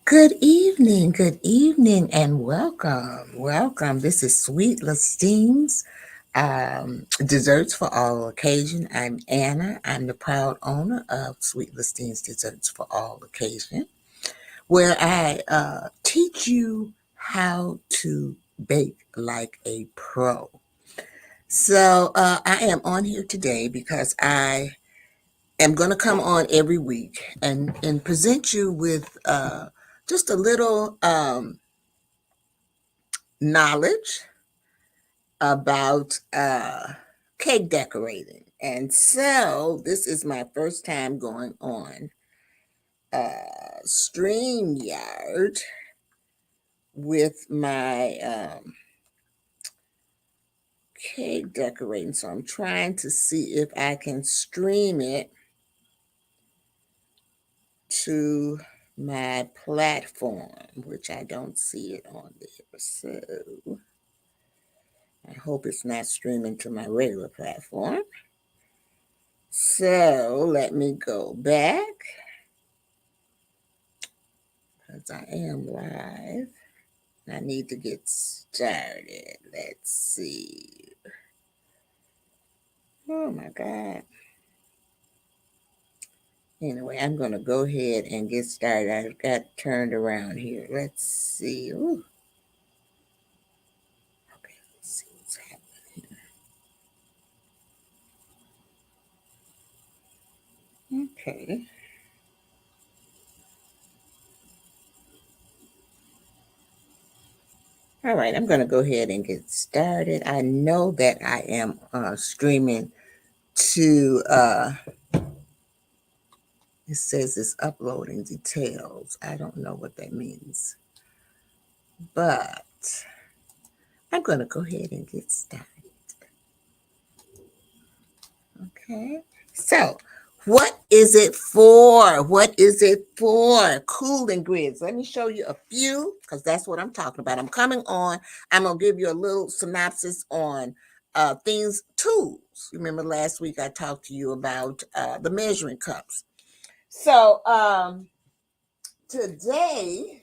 Good evening, and welcome. Welcome. This is Sweet Lustine's Desserts for All Occasion. I'm Anna. I'm the proud owner of Sweet Lustine's Desserts for All Occasion, where I teach you how to bake like a pro. So I am on here today because I am going to come on every week and present you with just a little knowledge about cake decorating. And so this is my first time going on StreamYard with my cake decorating. So I'm trying to see if I can stream it to my platform, which I don't see it on there. So I hope it's not streaming to my regular platform. So let me go back because I am live. I need to get started. Let's see. Oh my God. Anyway, I'm going to go ahead and get started. I've got turned around here. Let's see. Ooh. Okay, let's see what's happening here. Okay. All right, I'm going to go ahead and get started. I know that I am streaming to, it says it's uploading details. I don't know what that means, but I'm going to go ahead and get started. Okay, so what is it for? What is it for? Cooling grids. Let me show you a few because that's what I'm talking about. I'm coming on. I'm going to give you a little synopsis on tools. Remember last week I talked to you about the measuring cups. So today,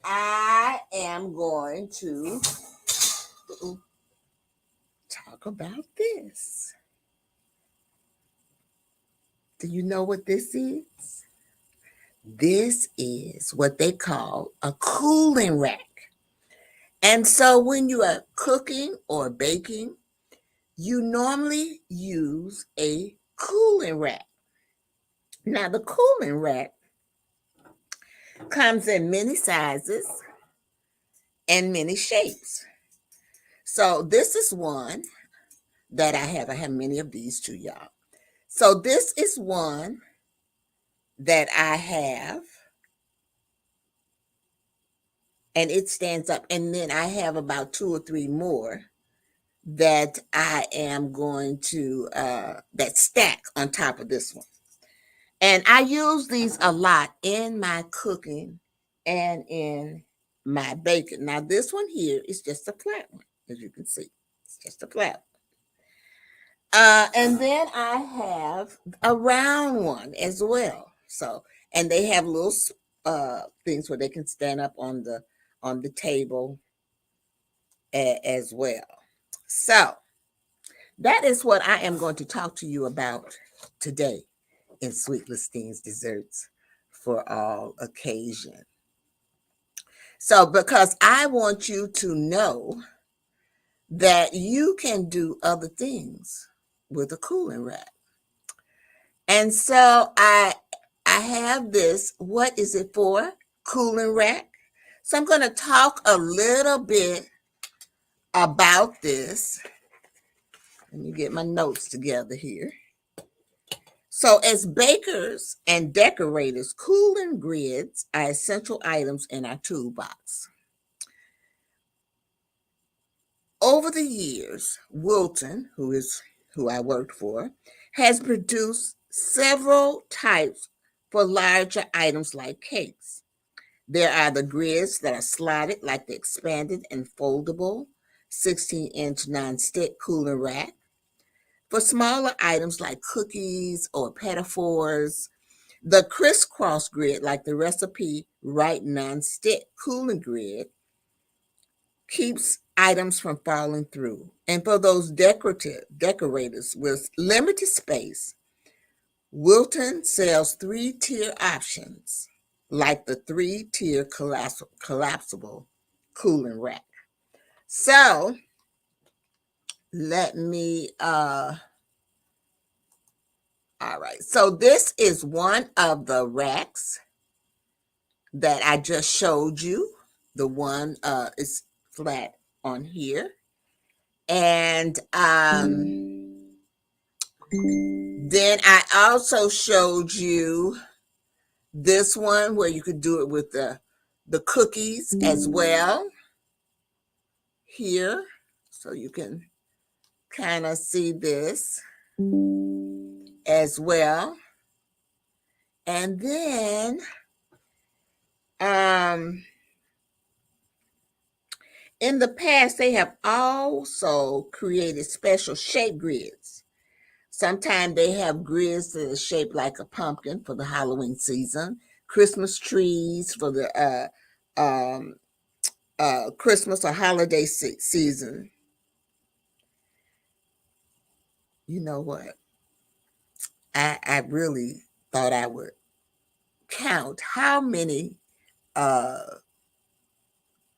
I am going to talk about this. Do you know what this is? This is what they call a cooling rack. And so when you are cooking or baking, you normally use a cooling rack. Now, the cooling rack comes in many sizes and many shapes. So this is one that I have. I have many of these too, y'all. So this is one that I have, and it stands up. And then I have about two or three more that I am going to that stack on top of this one. And I use these a lot in my cooking and in my baking. Now this one here is just a flat one, as you can see. It's just a flat one. And then I have a round one as well. So, and they have little things where they can stand up on the table as well. So that is what I am going to talk to you about today in Sweet Lustine's Desserts for All Occasion. So, because I want you to know that you can do other things with a cooling rack. And so I have this, what is it for? Cooling rack. So I'm going to talk a little bit about this. Let me get my notes together here. So, as bakers and decorators, cooling grids are essential items in our toolbox. Over the years, Wilton, who I worked for, has produced several types for larger items like cakes. There are the grids that are slotted like the expanded and foldable 16-inch nonstick cooling rack. For smaller items like cookies or petit fours, The crisscross grid, like the recipe right non-stick cooling grid, keeps items from falling through. And for those decorators with limited space, Wilton sells three-tier options, like the three-tier collapsible cooling rack. So let me all right. So this is one of the racks that I just showed you. The one is flat on here. And then I also showed you this one where you could do it with the cookies as well here. So you can kind of see this as well. And then in the past, they have also created special shape grids. Sometimes they have grids that are shaped like a pumpkin for the Halloween season, Christmas trees for the Christmas or holiday season. You know what? I really thought I would count how many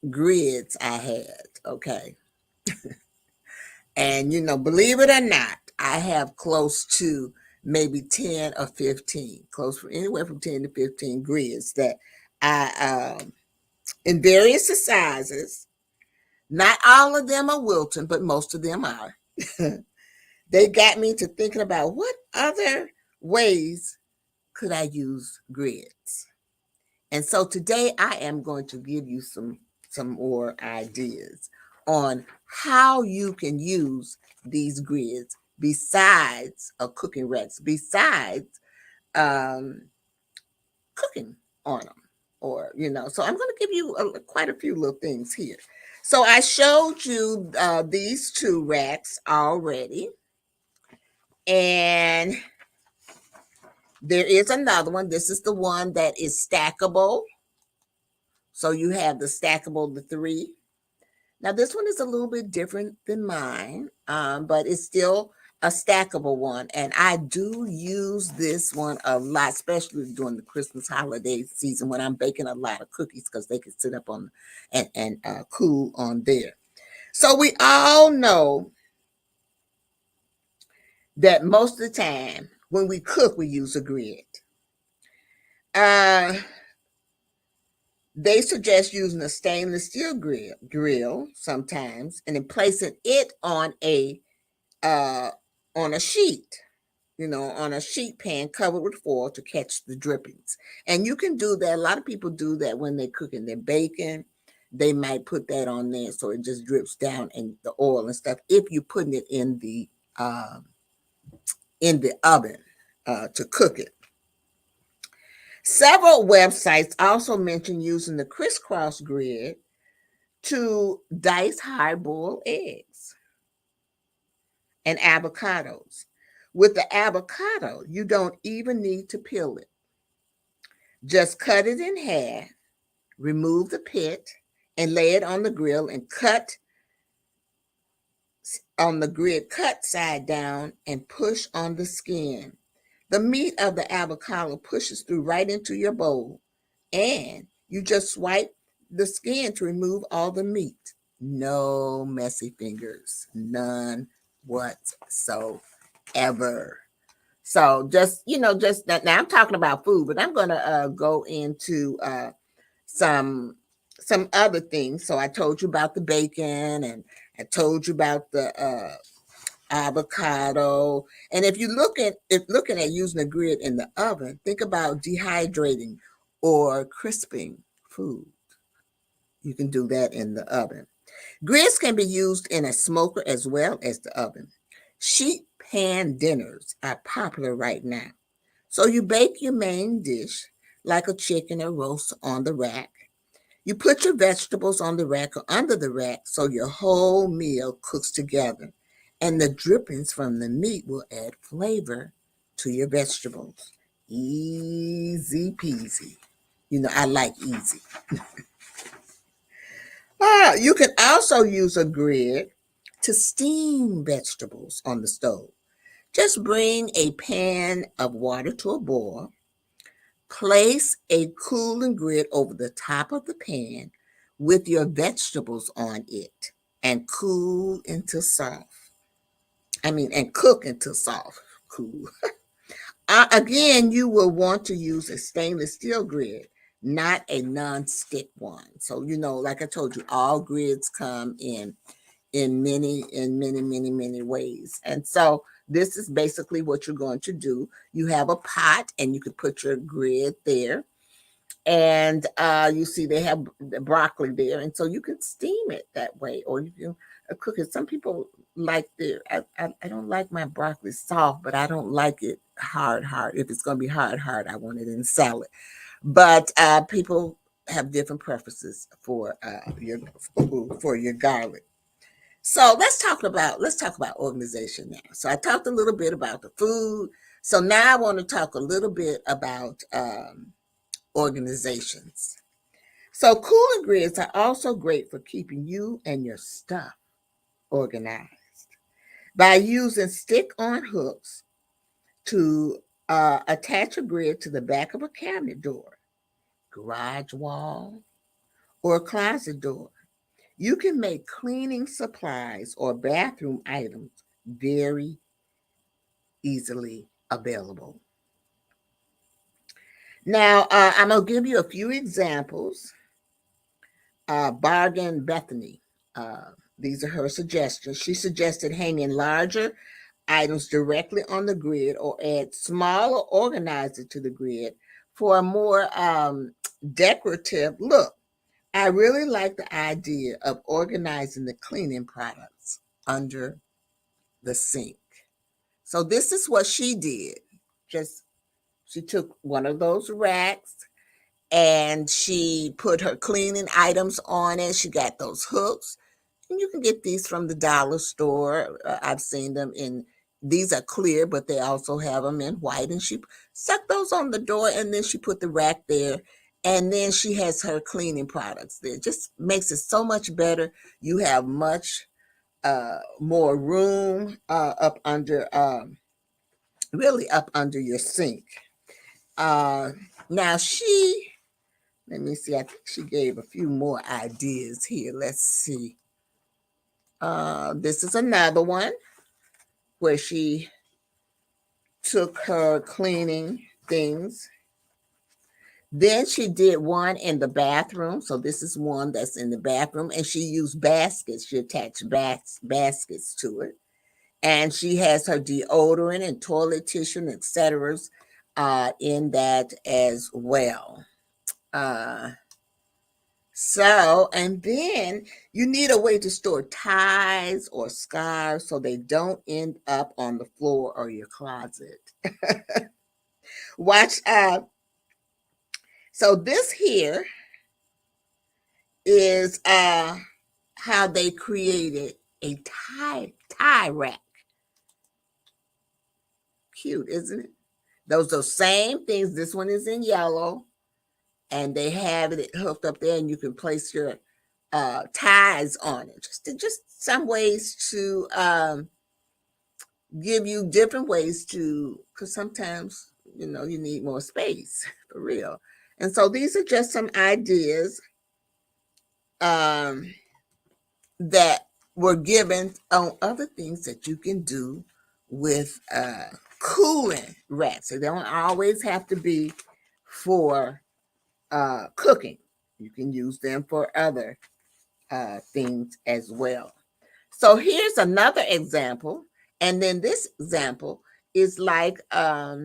grids I had. Okay. And, believe it or not, I have close to maybe 10 or 15, close for anywhere from 10 to 15 grids that in various sizes. Not all of them are Wilton, but most of them are. They got me to thinking about what other ways could I use grids. And so today I am going to give you some more ideas on how you can use these grids besides cooking racks, besides cooking on them, or so I'm going to give you quite a few little things here. So I showed you these two racks already, and there is another one. This is the one that is stackable. So you have the stackable, the three. Now this one is a little bit different than mine, but it's still a stackable one. And I do use this one a lot, especially during the Christmas holiday season when I'm baking a lot of cookies because they can sit up on and cool on there. So we all know that most of the time when we cook, we use a grid. They suggest using a stainless steel grill sometimes, and then placing it on a sheet, on a sheet pan covered with foil to catch the drippings. And you can do that. A lot of people do that when they're cooking their bacon. They might put that on there so it just drips down and the oil and stuff. If you're putting it in the oven to cook it. Several websites also mention using the crisscross grid to dice hard-boiled eggs and avocados. With the avocado, you don't even need to peel it. Just cut it in half, remove the pit, and lay it on the grill and cut on the grid, cut side down and push on the skin. The meat of the avocado pushes through right into your bowl, and you just swipe the skin to remove all the meat. No messy fingers, none whatsoever. So just now I'm talking about food, but I'm going to go into some other things. So I told you about the bacon, and I told you about the avocado. And if looking at using a grid in the oven, think about dehydrating or crisping food. You can do that in the oven. Grids can be used in a smoker as well as the oven. Sheet pan dinners are popular right now. So you bake your main dish like a chicken or roast on the rack. You put your vegetables on the rack or under the rack so your whole meal cooks together, and the drippings from the meat will add flavor to your vegetables. Easy peasy. I like easy. You can also use a grid to steam vegetables on the stove. Just bring a pan of water to a boil. Place a cooling grid over the top of the pan with your vegetables on it and cool until soft. And cook until soft. Cool. Again, you will want to use a stainless steel grid, not a non-stick one. So, like I told you, all grids come in many ways. And so this is basically what you're going to do. You have a pot and you could put your grid there. And you see they have the broccoli there. And so you can steam it that way, or you can cook it. Some people like I don't like my broccoli soft, but I don't like it hard. If it's going to be hard, I want it in salad. But people have different preferences for your garlic. So let's talk about organization now. So I talked a little bit about the food. So now I want to talk a little bit about organizations. So cooling grids are also great for keeping you and your stuff organized by using stick-on hooks to attach a grid to the back of a cabinet door, garage wall, or a closet door. You can make cleaning supplies or bathroom items very easily available. Now, I'm going to give you a few examples. Bargain Bethany, these are her suggestions. She suggested hanging larger items directly on the grid or add smaller organizer to the grid for a more decorative look. I really like the idea of organizing the cleaning products under the sink. So this is what she did. Just she took one of those racks and she put her cleaning items on it. She got those hooks. And you can get these from the dollar store. I've seen them in, these are clear, but they also have them in white. And she stuck those on the door and then she put the rack there. And then she has her cleaning products there. Just makes it so much better. You have much more room really up under your sink. Now let me see, I think she gave a few more ideas here. Let's see. This is another one where she took her cleaning things. Then she did one in the bathroom. So this is one that's in the bathroom. And she used baskets. She attached baskets to it. And she has her deodorant and toilet tissue and et cetera in that as well. And then you need a way to store ties or scarves so they don't end up on the floor or your closet. Watch. So this here is how they created a tie rack. Cute, isn't it? Those same things. This one is in yellow. And they have it hooked up there, and you can place your ties on it. Just some ways to give you different ways to, because sometimes you need more space for real. And so these are just some ideas that were given on other things that you can do with cooling racks. So they don't always have to be for cooking. You can use them for other things as well. So here's another example. And then this example is like a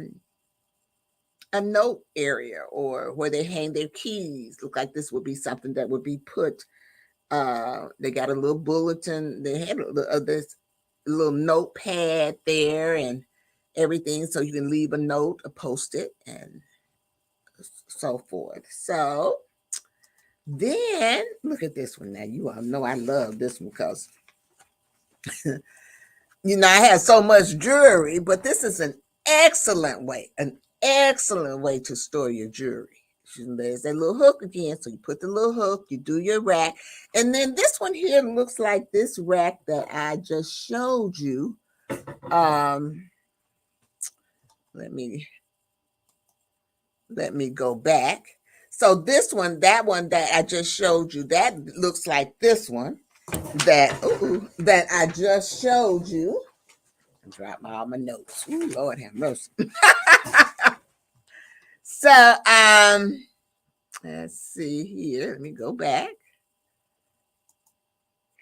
note area or where they hang their keys. Look like this would be something that would be put. They got a little bulletin. They had this little notepad there and everything. So you can leave a note, a post-it, and so forth. So then look at this one now. You all know I love this one because I have so much jewelry, but this is an excellent way excellent way to store your jewelry. There's that little hook again. So you put the little hook, you do your rack. And then this one here looks like this rack that I just showed you. Let me go back. So this one, that one that I just showed you, that looks like this one that I just showed you. I dropped all my notes. Ooh, Lord have mercy. So let's see here. Let me go back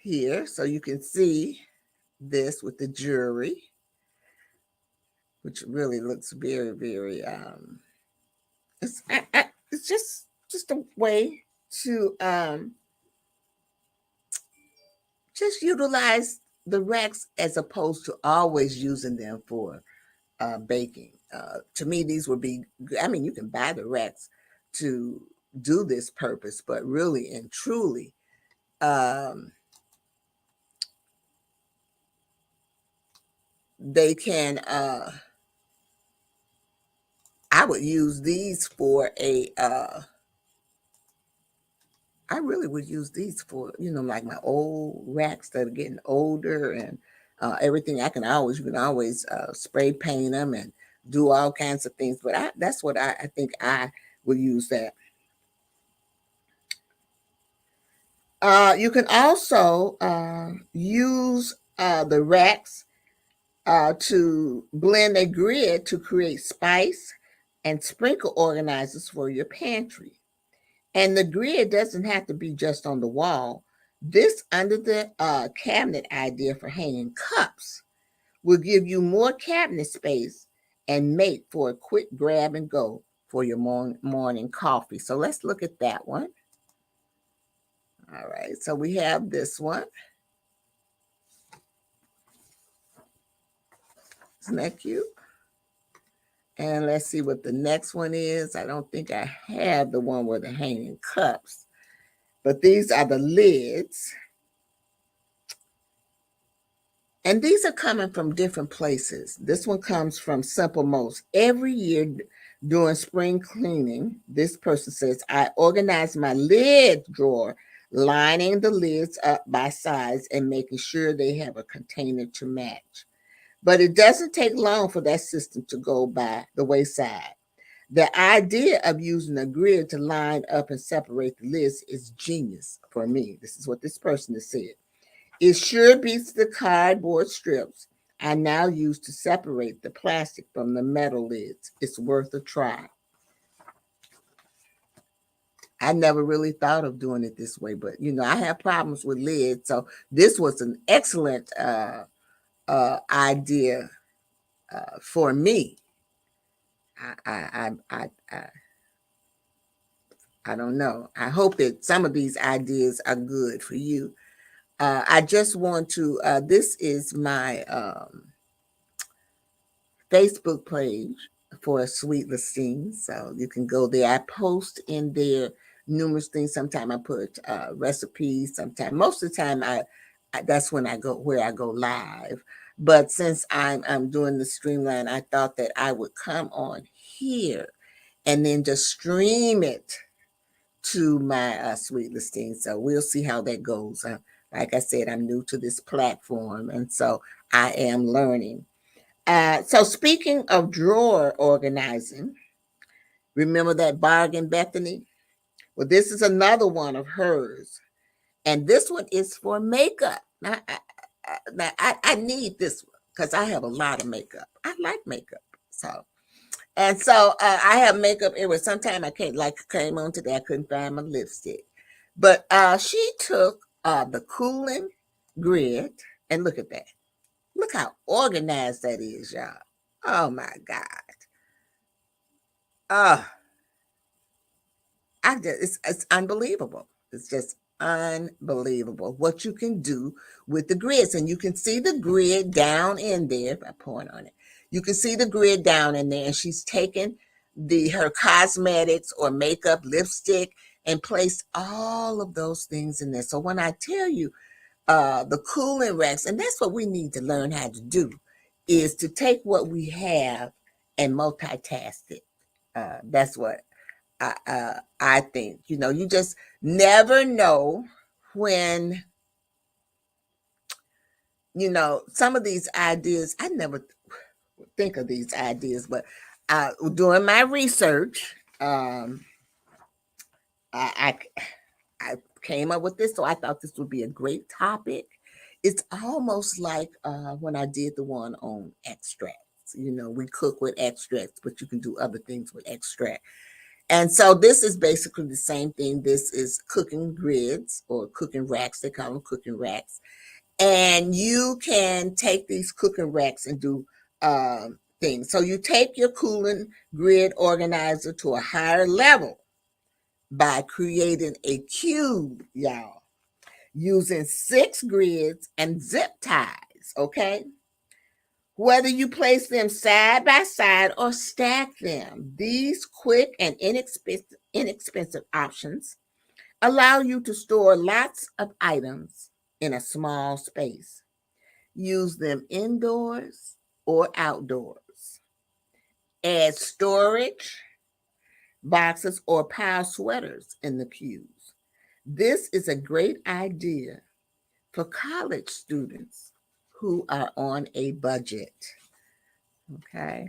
here so you can see this with the jewelry, which really looks very, very it's just a way to just utilize the racks as opposed to always using them for baking. To me, these would be, I mean, you can buy the racks to do this purpose, but really and truly, they can, I would use these for I really would use these for, like my old racks that are getting older and everything. You can always spray paint them and do all kinds of things. But that's what I think I would use that. You can also use the racks to blend a grid to create spice and sprinkle organizers for your pantry. And the grid doesn't have to be just on the wall. This under the cabinet idea for hanging cups will give you more cabinet space and make for a quick grab and go for your morning coffee. So let's look at that one. All right, so we have this one. Isn't that cute? And let's see what the next one is. I don't think I have the one with the hanging cups, but these are the lids. And these are coming from different places. This one comes from Simple Most. Every year during spring cleaning, this person says, I organize my lid drawer, lining the lids up by size and making sure they have a container to match. But it doesn't take long for that system to go by the wayside. The idea of using a grid to line up and separate the lids is genius for me. This is what this person has said. It sure beats the cardboard strips I now use to separate the plastic from the metal lids. It's worth a try. I never really thought of doing it this way, but I have problems with lids, so this was an excellent idea for me. I don't know. I hope that some of these ideas are good for you. I just want to. This is my Facebook page for Sweet Listings, so you can go there. I post in there numerous things. Sometimes I put recipes. Sometimes, most of the time, I that's when I go where I go live. But since I'm doing the streamline, I thought that I would come on here and then just stream it to my Sweet Listing. So we'll see how that goes. Like I said, I'm new to this platform, and so I am learning. So speaking of drawer organizing, remember that bargain, Bethany? Well, this is another one of hers, and this one is for makeup. I need this one because I have a lot of makeup. I like makeup, so I have makeup. It was sometime I came on today. I couldn't find my lipstick, but she took the cooling grid and look at that. Look how organized that is, y'all. Oh my God. Uh, it's unbelievable. It's just unbelievable what you can do with the grids. And you can see the grid down in there. If I point on it, you can see the grid down in there. And she's taken her cosmetics or makeup, lipstick, and placed all of those things in there. So when I tell you the cooling racks, and that's what we need to learn how to do, is to take what we have and multitask it. That's what I think. You just never know when, some of these ideas, I never think of these ideas, but doing my research, I, I came up with this, so I thought this would be a great topic. It's almost like when I did the one on extracts. We cook with extracts, but you can do other things with extract. And so this is basically the same thing. This is cooking grids or cooking racks. They call them cooking racks. And you can take these cooking racks and do things. So you take your cooling grid organizer to a higher level by creating a cube, y'all, using 6 grids and zip ties, okay? Whether you place them side by side or stack them, these quick and inexpensive options allow you to store lots of items in a small space. Use them indoors or outdoors. Add storage boxes or pile sweaters in the cubes. This is a great idea for college students who are on a budget. Okay.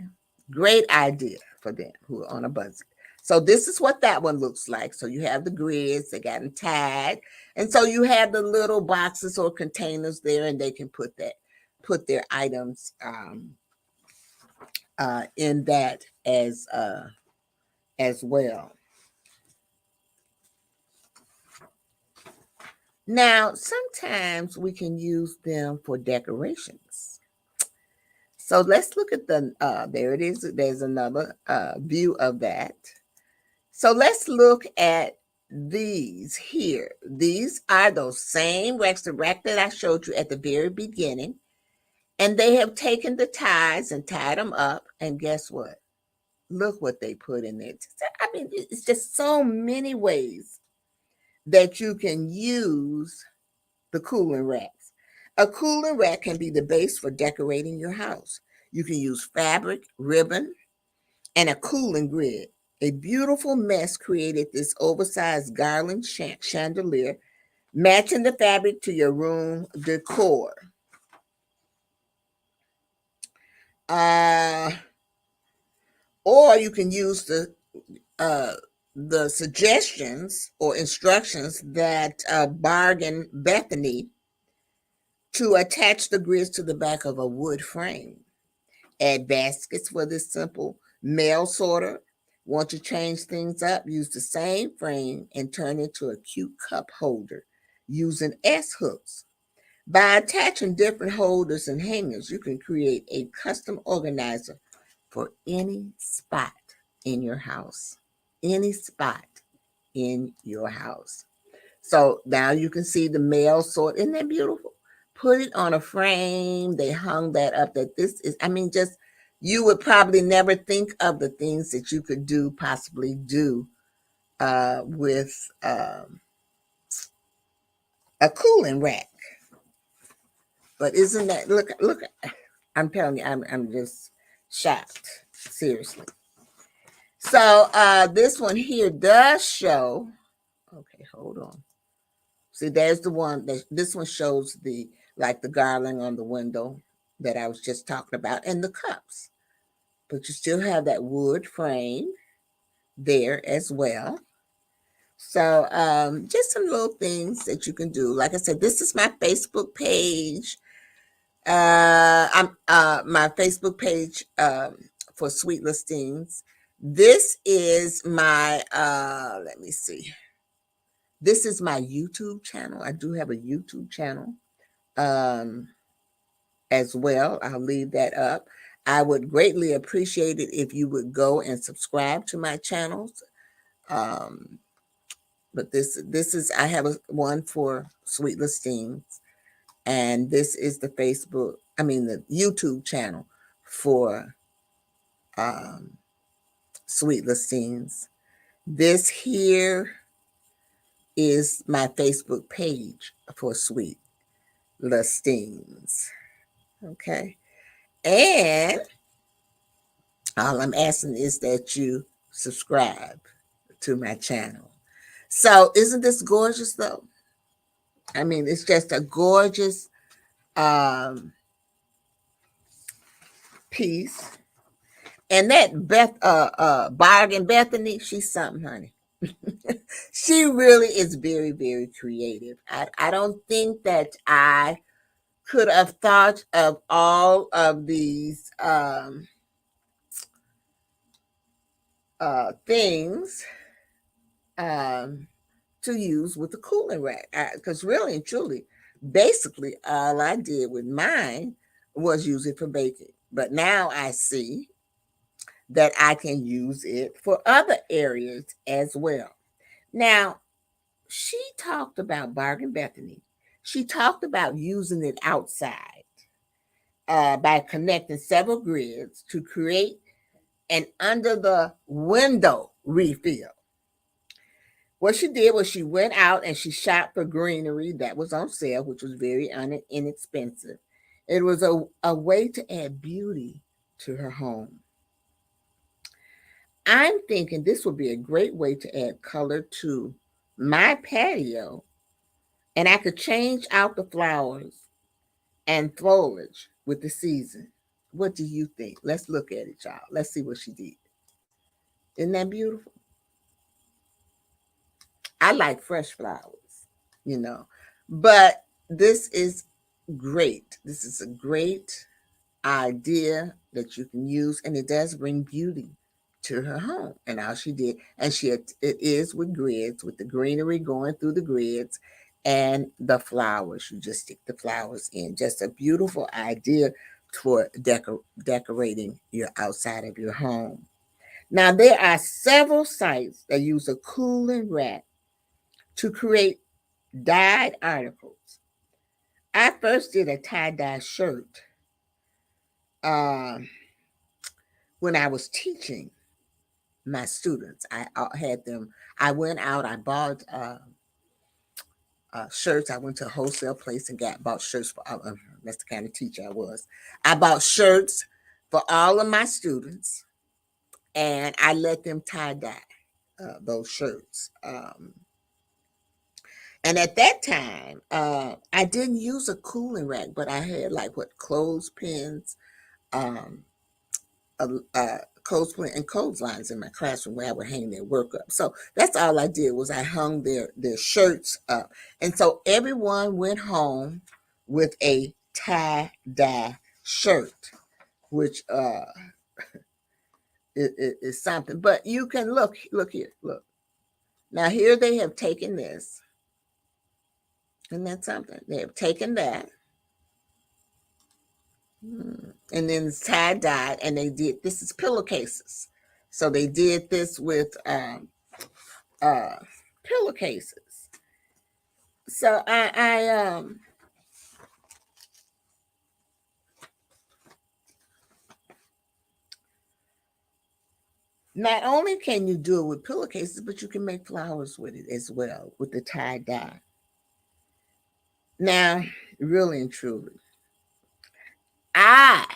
Great idea for them who are on a budget. So this is what that one looks like. So you have the grids, they got them tagged. And so you have the little boxes or containers there, and they can put their items in that as well. Now, sometimes we can use them for decorations. So let's look at there it is. There's another view of that. So let's look at these here. These are those same racks, the rack that I showed you at the very beginning. And they have taken the ties and tied them up. And guess what? Look what they put in there. I mean, it's just so many ways that you can use the cooling racks. A cooling rack can be the base for decorating your house. You can use fabric, ribbon, and a cooling grid. A beautiful mess created this oversized garland chandelier, matching the fabric to your room decor. Or you can use the suggestions or instructions that Bargain Bethany to attach the grids to the back of a wood frame. Add baskets for this simple mail sorter. Want to change things up? Use the same frame and turn it into a cute cup holder using S hooks. By attaching different holders and hangers, you can create a custom organizer for any spot in your house. Any spot in your house. So now you can see the mail sort. Isn't that beautiful? Put it on a frame. They hung that up. That this is, I mean, just you would probably never think of the things that you could possibly do with a cooling rack. But isn't that look? I'm telling you, I'm just shocked. Seriously. So this one here does show. Okay, hold on. See, there's the one that this one shows the garland on the window that I was just talking about, and the cups. But you still have that wood frame there as well. So just some little things that you can do. Like I said, this is my Facebook page. I'm my Facebook page for Sweet Listings. This is my let me see. This is my YouTube channel. I do have a YouTube channel as well. I'll leave that up. I would greatly appreciate it if you would go and subscribe to my channels. But this is I have one for Sweet Listings, and this is the the YouTube channel for Sweet Listings. This here is my Facebook page for Sweet Listings. Okay. And all I'm asking is that you subscribe to my channel. So isn't this gorgeous though? I mean, it's just a gorgeous piece. And that Bargain Bethany, she's something, honey. She really is very, very creative. I don't think that I could have thought of all of these things to use with the cooling rack. Because really and truly, basically all I did with mine was use it for baking. But now I see that I can use it for other areas as well. Now, she talked about Bargain Bethany. She talked about using it outside by connecting several grids to create an under the window refill. What she did was she went out and she shopped for greenery that was on sale, which was very inexpensive. It was a way to add beauty to her home. I'm thinking this would be a great way to add color to my patio, and I could change out the flowers and foliage with the season. What do you think? Let's look at it, y'all. Let's see what she did. Isn't that beautiful? I like fresh flowers, you know, but this is great. This is a great idea that you can use, and it does bring beauty to her home. And all she did, and it is with grids, with the greenery going through the grids and the flowers. You just stick the flowers in. Just a beautiful idea for decorating your outside of your home. Now, there are several sites that use a cooling rack to create dyed articles. I first did a tie-dye shirt when I was teaching my students. I had them, I went out, I bought shirts. I went to a wholesale place and bought shirts for, that's the kind of teacher I was. I bought shirts for all of my students, and I let them tie-dye those shirts. And at that time, I didn't use a cooling rack, but I had like clothespins, um, clothespin and clotheslines in my classroom where I would hang their work up. So that's all I did was I hung their shirts up. And so everyone went home with a tie-dye shirt, which is something. But you can look here, look. Now here they have taken this. Isn't that something? They have taken that. And then it's tie-dyed, and they did, this is pillowcases. So they did this with pillowcases. So I not only can you do it with pillowcases, but you can make flowers with it as well, with the tie-dye. Now, really and truly, I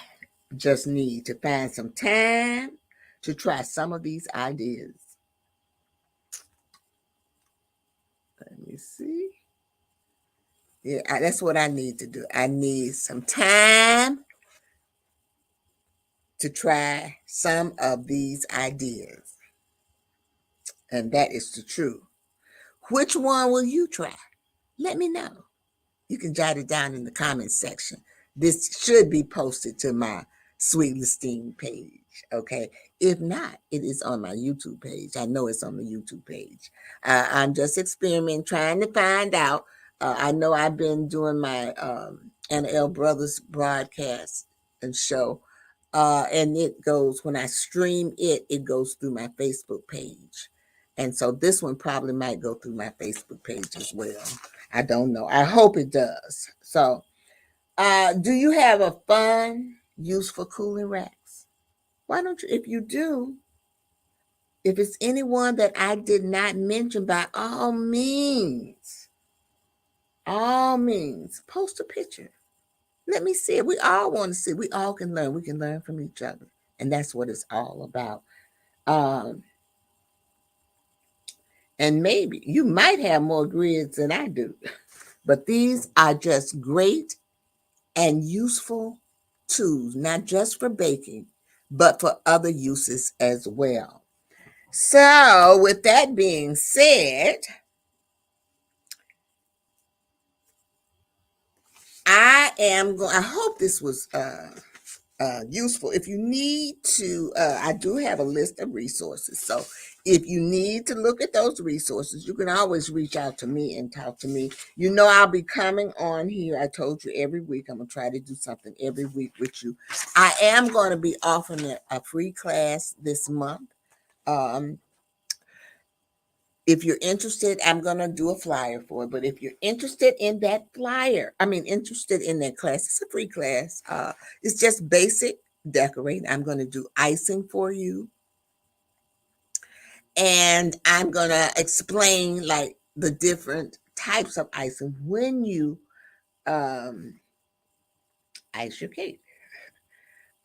just need to find some time to try some of these ideas. Let me see. Yeah, that's what I need to do. I need some time to try some of these ideas. And that is the truth. Which one will you try? Let me know. You can jot it down in the comments section. This should be posted to my Sweet Listine page, okay? If not, it is on my YouTube page. I know it's on the YouTube page. I'm just experimenting, trying to find out. I know I've been doing my Anna L. Brothers broadcast and show, and it goes, when I stream it, it goes through my Facebook page. And so this one probably might go through my Facebook page as well. I don't know. I hope it does. So, do you have a fun use for cooling racks? Why don't you, if you do, if it's anyone that I did not mention, by all means, post a picture. Let me see it. We all want to see. We all can learn. We can learn from each other. And that's what it's all about. And maybe you might have more grids than I do. But these are just great and useful tools, not just for baking, but for other uses as well. So, with that being said, I hope this was useful. If you need to, I do have a list of resources. So if you need to look at those resources, you can always reach out to me and talk to me. You know, I'll be coming on here. I told you every week. I'm going to try to do something every week with you. I am going to be offering a free class this month. Um, if you're interested, I'm going to do a flyer for it. But if you're interested in that interested in that class, it's a free class. It's just basic decorating. I'm going to do icing for you. And I'm going to explain like the different types of icing when you um, ice your cake.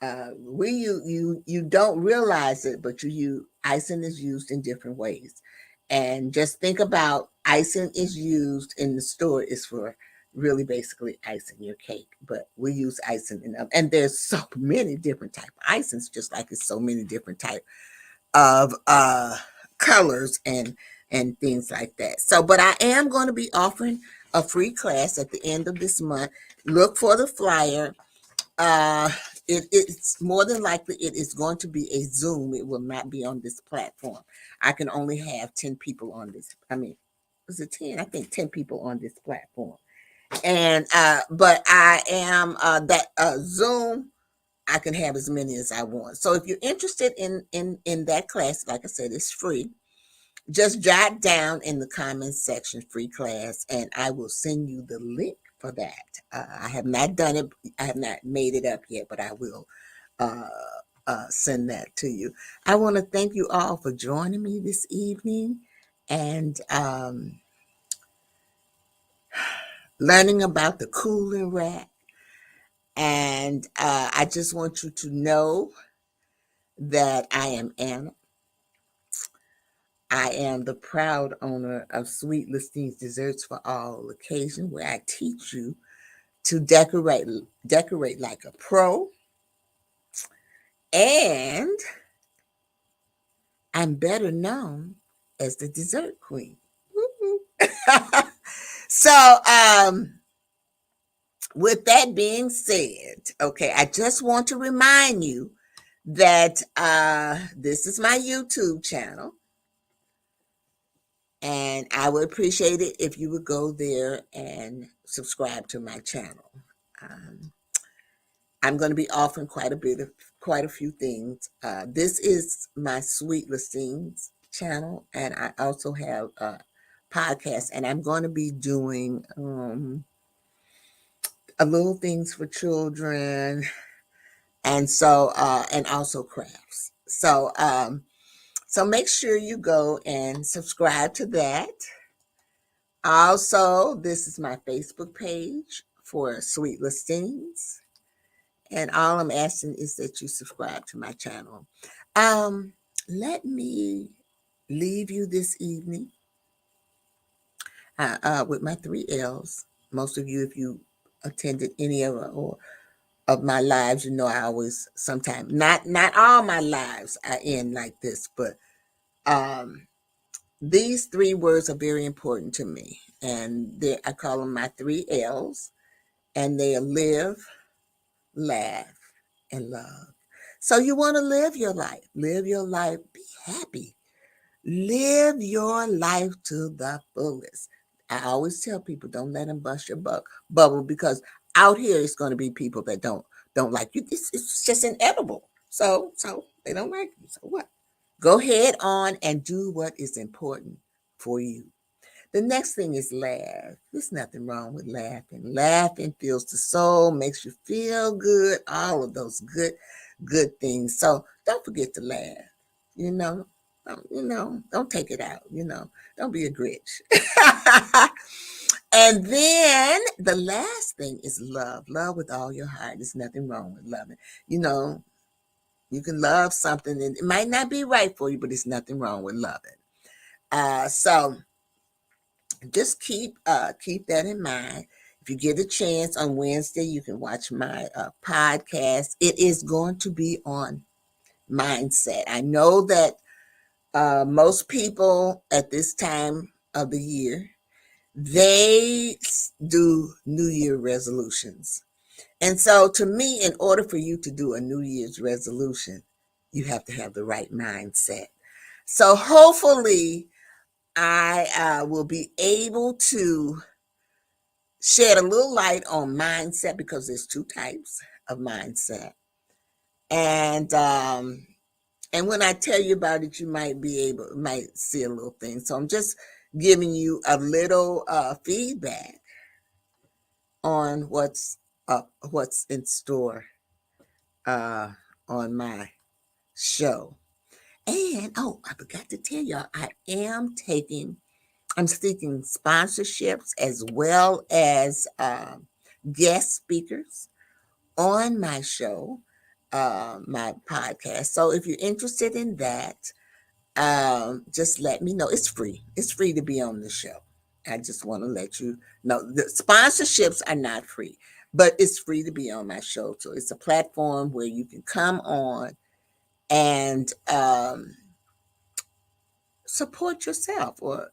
You don't realize it, but icing is used in different ways. And just think about icing is used in the store is for really basically icing your cake, but we use icing and there's so many different type of icings, just like it's so many different type of colors and things like that. So, but I am going to be offering a free class at the end of this month. Look for the flyer. uh it's more than likely it is going to be a Zoom. It will not be on this platform. I can only have 10 people on this. Was it 10? I think 10 people on this platform. And but I am that Zoom, I can have as many as I want. So if you're interested in that class, like I said, it's free. Just jot down in the comments section free class, and I will send you the link for that. I have not done it. I have not made it up yet, but I will uh, send that to you. I want to thank you all for joining me this evening and learning about the cooling rack. And I just want you to know that I am Anna. I am the proud owner of Sweet Listene's Desserts for All Occasion, where I teach you to decorate like a pro. And I'm better known as the dessert queen. So, with that being said, okay, I just want to remind you that this is my YouTube channel. And I would appreciate it if you would go there and subscribe to my channel. Um, I'm going to be offering quite a few things. This is my Sweet Listings channel, and I also have a podcast, and I'm going to be doing a little things for children, and so and also crafts. So make sure you go and subscribe to that. Also, this is my Facebook page for Sweet Listings. And all I'm asking is that you subscribe to my channel. Let me leave you this evening with my 3 L's. Most of you, if you attended any of my lives, you know I always sometimes not all my lives I end like this, but um, these 3 words are very important to me, and I call them my 3 L's, and they are live, laugh, and love. So you want to live your life. Live your life. Be happy. Live your life to the fullest. I always tell people, don't let them bust your bubble, because out here it's going to be people that don't like you. It's just inevitable. So they don't like you. So what? Go ahead on and do what is important for you. The next thing is laugh. There's nothing wrong with laughing. Laughing fills the soul, makes you feel good, all of those good things. So don't forget to laugh. You know, don't take it out. Don't be a Grinch. And then the last thing is love. Love with all your heart. There's nothing wrong with loving. You know, you can love something and it might not be right for you, but there's nothing wrong with loving. So just keep that in mind. If you get a chance on Wednesday, you can watch my podcast. It is going to be on mindset. I know that most people at this time of the year, they do New Year resolutions. And so to me, in order for you to do a New Year's resolution, you have to have the right mindset. So hopefully I will be able to shed a little light on mindset, because there's two types of mindset. And when I tell you about it, you might see a little thing. So I'm just giving you a little feedback on what's in store uh, on my show. And I forgot to tell y'all, I'm seeking sponsorships as well as guest speakers on my show, my podcast. So if you're interested in that, just let me know. It's free. It's free to be on the show. I just want to let you know the sponsorships are not free, but it's free to be on my show. So it's a platform where you can come on and support yourself or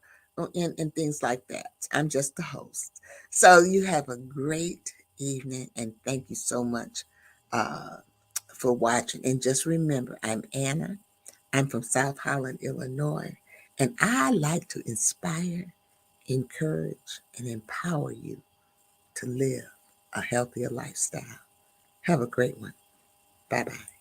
and things like that. I'm just the host. So you have a great evening, and thank you so much uh, for watching. And just remember, I'm Anna. I'm from South Holland, Illinois, and I like to inspire, encourage, and empower you to live a healthier lifestyle. Have a great one. Bye bye.